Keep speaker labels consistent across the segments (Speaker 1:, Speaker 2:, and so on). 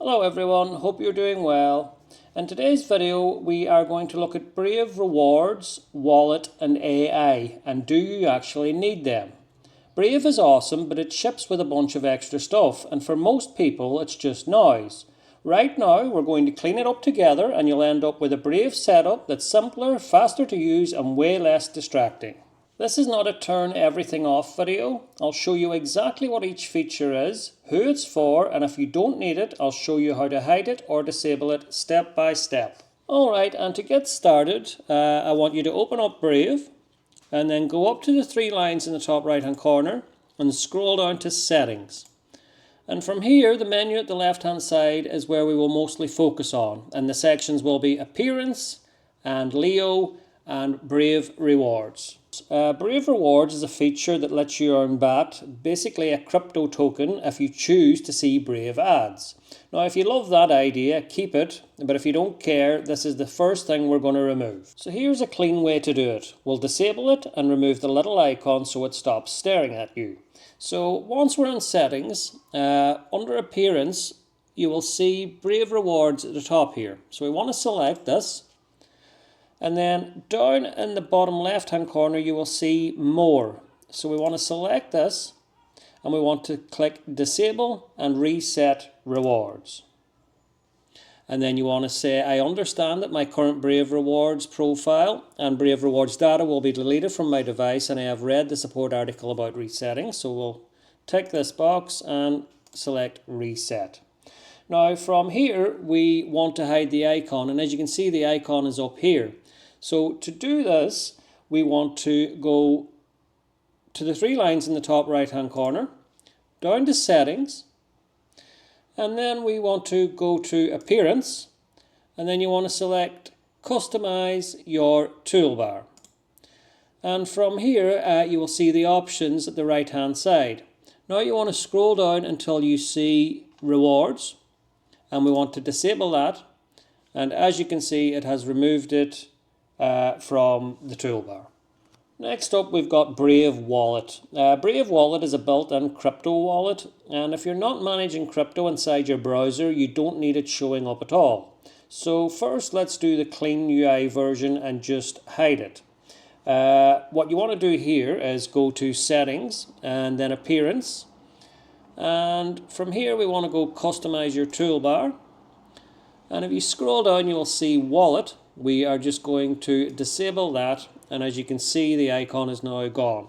Speaker 1: Hello everyone, hope you're doing well. In today's video we are going to look at Brave Rewards, Wallet and AI, and do you actually need them? Brave is awesome, but it ships with a bunch of extra stuff, and for most people it's just noise. Right now we're going to clean it up together and you'll end up with a Brave setup that's simpler, faster to use and way less distracting. This is not a turn everything off video. I'll show you exactly what each feature is, who it's for, and if you don't need it, I'll show you how to hide it or disable it step by step. Alright, and to get started, I want you to open up Brave and then go up to the three lines in the top right hand corner and scroll down to Settings. And from here, the menu at the left hand side is where we will mostly focus on, and the sections will be Appearance and Leo and Brave Rewards. Brave Rewards is a feature that lets you earn BAT, basically a crypto token, if you choose to see Brave ads. Now if you love that idea, keep it, but if you don't care, this is the first thing we're going to remove. So here's a clean way to do it. We'll disable it and remove the little icon so it stops staring at you. So once we're in Settings, under Appearance, you will see Brave Rewards at the top here. So we want to select this. And then down in the bottom left hand corner you will see More. So we want to select this and we want to click Disable and Reset Rewards. And then you want to say, I understand that my current Brave Rewards profile and Brave Rewards data will be deleted from my device, and I have read the support article about resetting. So we'll tick this box and select Reset. Now from here we want to hide the icon, and as you can see the icon is up here. So to do this, we want to go to the three lines in the top right hand corner, down to Settings, and then we want to go to Appearance, and then you want to select Customize your toolbar. And from here you will see the options at the right hand side. Now you want to scroll down until you see Rewards, and we want to disable that, and as you can see it has removed it from the toolbar. Next up we've got Brave Wallet. Brave Wallet is a built-in crypto wallet, and if you're not managing crypto inside your browser you don't need it showing up at all. So first let's do the clean UI version and just hide it. What you want to do here is go to Settings and then Appearance, and from here we want to go Customize your toolbar, and if you scroll down you will see Wallet. We are just going to disable that, and as you can see the icon is now gone.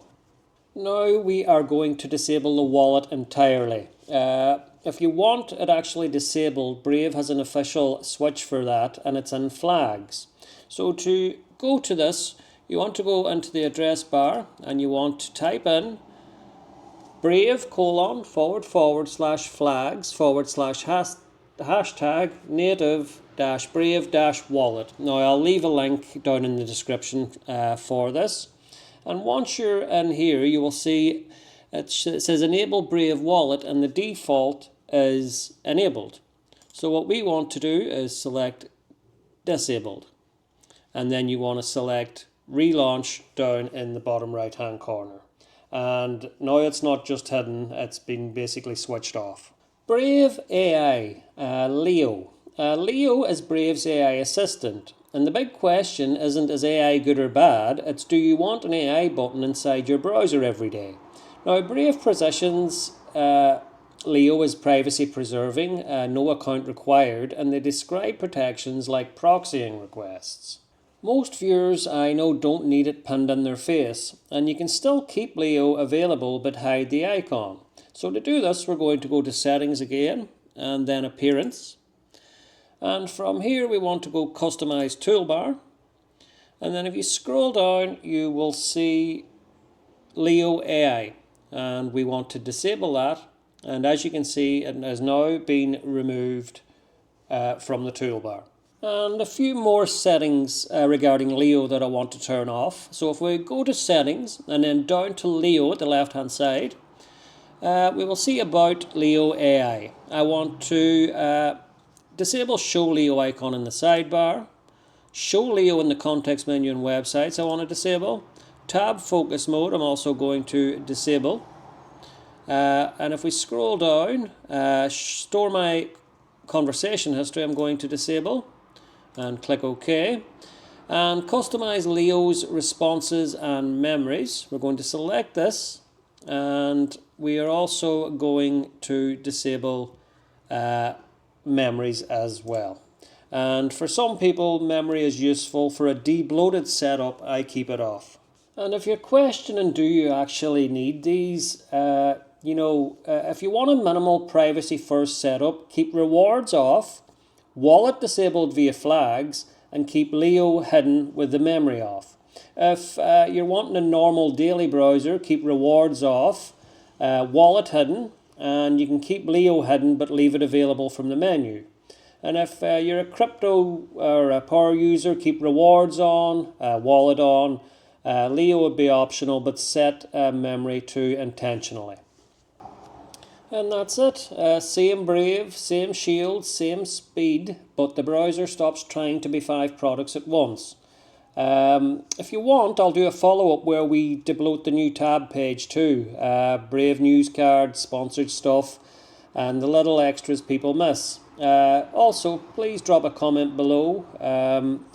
Speaker 1: Now we are going to disable the wallet entirely. If you want it actually disabled, Brave has an official switch for that, and it's in Flags. So to go to this, you want to go into the address bar and you want to type in brave:/flags/hashtag native-brave-wallet. Now I'll leave a link down in the description for this. And once you're in here you will see it says enable Brave Wallet, and the default is enabled. So what we want to do is select disabled, and then you want to select relaunch down in the bottom right hand corner. And now it's not just hidden, it's been basically switched off. Brave AI, Leo. Leo is Brave's AI assistant, and the big question isn't is AI good or bad, it's do you want an AI button inside your browser every day. Now Brave positions Leo as privacy preserving, no account required, and they describe protections like proxying requests. Most viewers I know don't need it pinned in their face, and you can still keep Leo available but hide the icon. So to do this we're going to go to Settings again and then Appearance, and from here we want to go Customize Toolbar, and then if you scroll down you will see Leo AI, and we want to disable that, and as you can see it has now been removed from the toolbar. And a few more settings regarding Leo that I want to turn off. So if we go to Settings and then down to Leo at the left hand side, we will see about Leo AI. I want to disable Show Leo icon in the sidebar, Show Leo in the context menu and websites I want to disable, Tab Focus Mode I'm also going to disable, and if we scroll down, Store My conversation history I'm going to disable and click OK. And customize Leo's responses and memories. We're going to select this, and we are also going to disable memories as well. And for some people, memory is useful. For a debloated setup, I keep it off. And if you're questioning, do you actually need these? If you want a minimal privacy first setup, keep rewards off, wallet disabled via flags, and keep Leo hidden with the memory off. If you're wanting a normal daily browser, keep rewards off, wallet hidden, and you can keep Leo hidden but leave it available from the menu. And if you're a crypto or a power user, keep rewards on, wallet on. Leo would be optional, but set memory to intentionally. And that's it. Same Brave, same Shield, same speed, but the browser stops trying to be 5 products at once. If you want, I'll do a follow-up where we debloat the new tab page too. Brave news cards, sponsored stuff, and the little extras people miss. Also, please drop a comment below.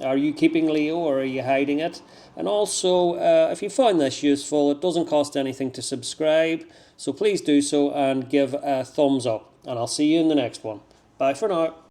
Speaker 1: Are you keeping Leo or are you hiding it? And also, if you found this useful, it doesn't cost anything to subscribe, so please do so and give a thumbs up. And I'll see you in the next one. Bye for now.